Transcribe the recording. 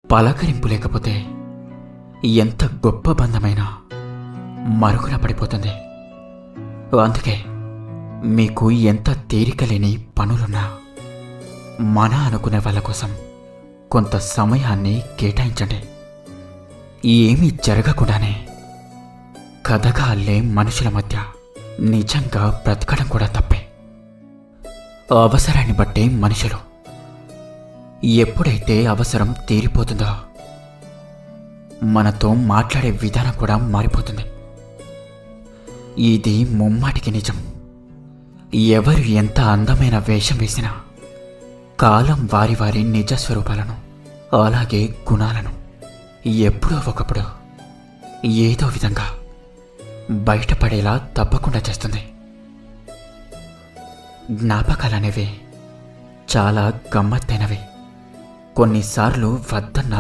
పలకరింపు లేకపోతే ఎంత గొప్ప బంధమైనా మరుగున పడిపోతుంది. అందుకే మీకు ఎంత తీరిక లేని పనులున్నా మన అనుకునే వాళ్ళ కోసం కొంత సమయాన్ని కేటాయించండి. ఏమీ జరగకుండానే కథగా అల్లే మనుషుల మధ్య నిజంగా బ్రతకడం కూడా తప్పే. అవసరాన్ని బట్టే మనుషులు. ఎప్పుడైతే అవసరం తీరిపోతుందో మనతో మాట్లాడే విధానం కూడా మారిపోతుంది. ఇది ముమ్మాటికి నిజం. ఎవరు ఎంత అందమైన వేషం వేసినా కాలం వారి వారి నిజ స్వరూపాలను, అలాగే గుణాలను ఎప్పుడో ఒకప్పుడు ఏదో విధంగా బయటపడేలా తప్పకుండా చేస్తుంది. జ్ఞాపకాలనేవి చాలా గమ్మత్తైనవి. కొన్నిసార్లు వద్దన్న